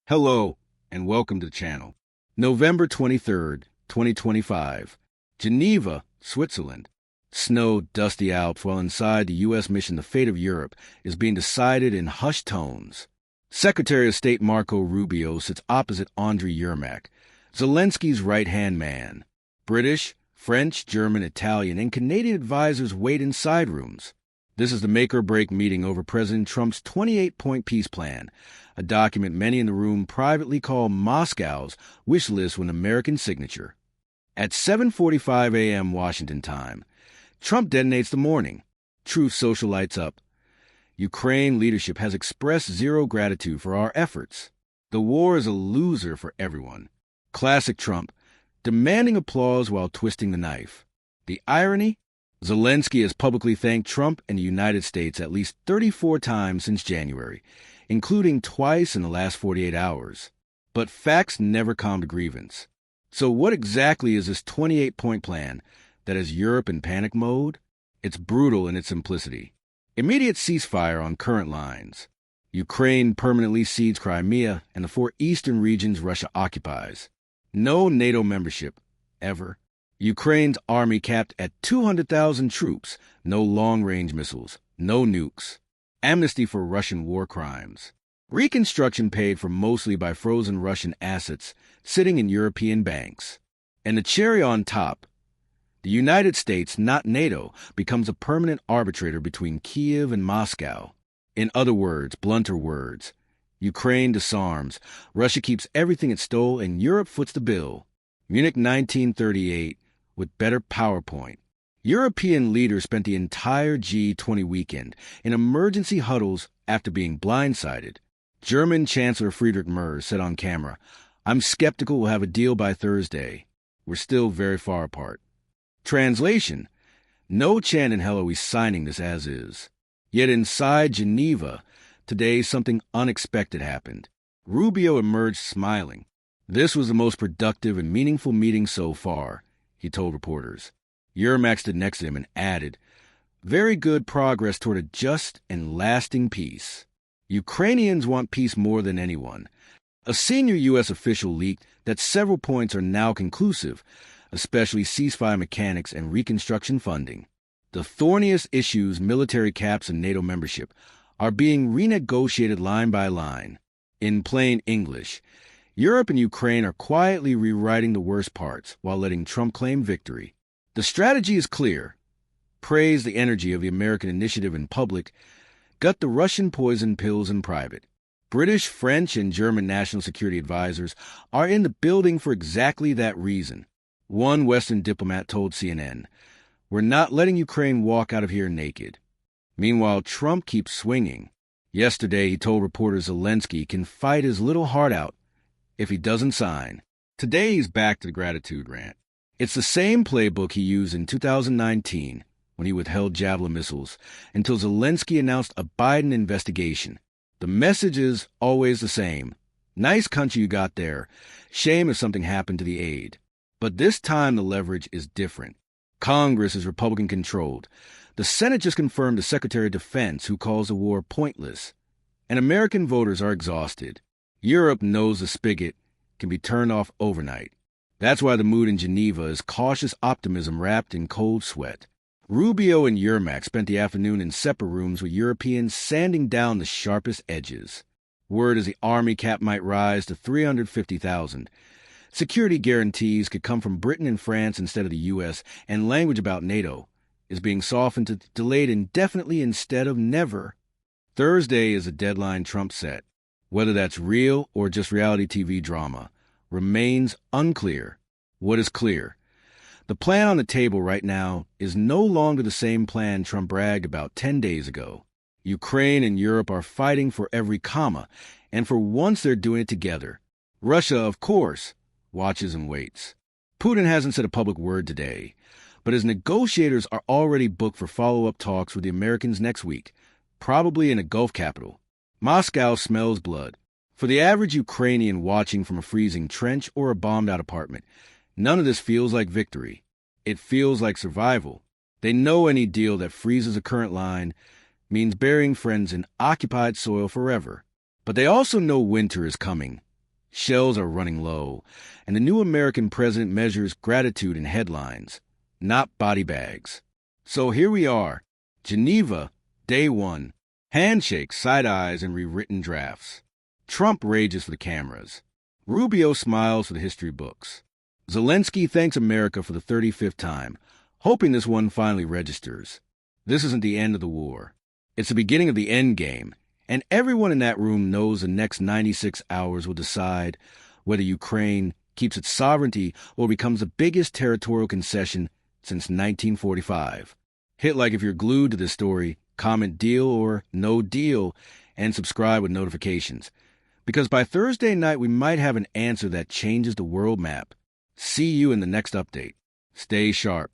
Hello, and welcome to the channel. November 23rd, 2025. Geneva, Switzerland. Snow, dusty Alps, while inside the U.S. mission The Fate of Europe is being decided in hushed tones. Secretary of State Marco Rubio sits opposite Andriy Yermak, Zelensky's right-hand man. British, French, German, Italian, and Canadian advisors wait in side rooms. This is the make-or-break meeting over President Trump's 28-point peace plan, a document many in the room privately call Moscow's wish list with an American signature. At 7:45 a.m. Washington time, Trump detonates the morning. Truth Social lights up. Ukraine leadership has expressed zero gratitude for our efforts. The war is a loser for everyone. Classic Trump, demanding applause while twisting the knife. The irony? Zelensky has publicly thanked Trump and the United States at least 34 times since January, including twice in the last 48 hours. But facts never calmed a grievance. So what exactly is this 28-point plan that has Europe in panic mode? It's brutal in its simplicity. Immediate ceasefire on current lines. Ukraine permanently cedes Crimea and the 4 eastern regions Russia occupies. No NATO membership, ever. Ukraine's army capped at 200,000 troops, no long-range missiles, no nukes. Amnesty for Russian war crimes. Reconstruction paid for mostly by frozen Russian assets sitting in European banks. And the cherry on top, the United States, not NATO, becomes a permanent arbitrator between Kyiv and Moscow. In other words, blunter words, Ukraine disarms, Russia keeps everything it stole, and Europe foots the bill. Munich 1938, with better PowerPoint. European leaders spent the entire G20 weekend in emergency huddles after being blindsided. German Chancellor Friedrich Merz said on camera, "I'm skeptical we'll have a deal by Thursday. We're still very far apart." Translation: no chance in hell are we signing this as is. Yet inside Geneva, today something unexpected happened. Rubio emerged smiling. "This was the most productive and meaningful meeting so far," he told reporters. Yermak stood next to him and added, "Very good progress toward a just and lasting peace. Ukrainians want peace more than anyone." A senior U.S. official leaked that several points are now conclusive, especially ceasefire mechanics and reconstruction funding. The thorniest issues, military caps and NATO membership, are being renegotiated line by line. In plain English, Europe and Ukraine are quietly rewriting the worst parts while letting Trump claim victory. The strategy is clear. Praise the energy of the American initiative in public, gut the Russian poison pills in private. British, French, and German national security advisors are in the building for exactly that reason. One Western diplomat told CNN, "We're not letting Ukraine walk out of here naked." Meanwhile, Trump keeps swinging. Yesterday, he told reporters Zelensky can fight his little heart out if he doesn't sign. Today, he's back to the gratitude rant. It's the same playbook he used in 2019 when he withheld Javelin missiles until Zelensky announced a Biden investigation. The message is always the same. Nice country you got there. Shame if something happened to the aid. But this time the leverage is different. Congress is Republican-controlled. The Senate just confirmed the Secretary of Defense, who calls the war pointless. And American voters are exhausted. Europe knows the spigot can be turned off overnight. That's why the mood in Geneva is cautious optimism wrapped in cold sweat. Rubio and Yermak spent the afternoon in separate rooms with Europeans sanding down the sharpest edges. Word is the army cap might rise to 350,000. Security guarantees could come from Britain and France instead of the U.S., and language about NATO is being softened to delayed indefinitely instead of never. Thursday is a deadline Trump set. Whether that's real or just reality TV drama remains unclear. What is clear? The plan on the table right now is no longer the same plan Trump bragged about 10 days ago. Ukraine and Europe are fighting for every comma, and for once they're doing it together. Russia, of course, watches and waits. Putin hasn't said a public word today, but his negotiators are already booked for follow-up talks with the Americans next week, probably in a Gulf capital. Moscow smells blood. For the average Ukrainian watching from a freezing trench or a bombed-out apartment, none of this feels like victory. It feels like survival. They know any deal that freezes a current line means burying friends in occupied soil forever. But they also know winter is coming, Shells are running low, and the new American president measures gratitude in headlines, not body bags. So here we are, Geneva, day one, handshakes, side eyes, and rewritten drafts. Trump rages for the cameras. Rubio smiles for the history books. Zelensky thanks America for the 35th time, hoping this one finally registers. This isn't the end of the war. It's the beginning of the end game, and everyone in that room knows the next 96 hours will decide whether Ukraine keeps its sovereignty or becomes the biggest territorial concession since 1945. Hit like if you're glued to this story, comment deal or no deal, and subscribe with notifications. Because by Thursday night, we might have an answer that changes the world map. See you in the next update. Stay sharp.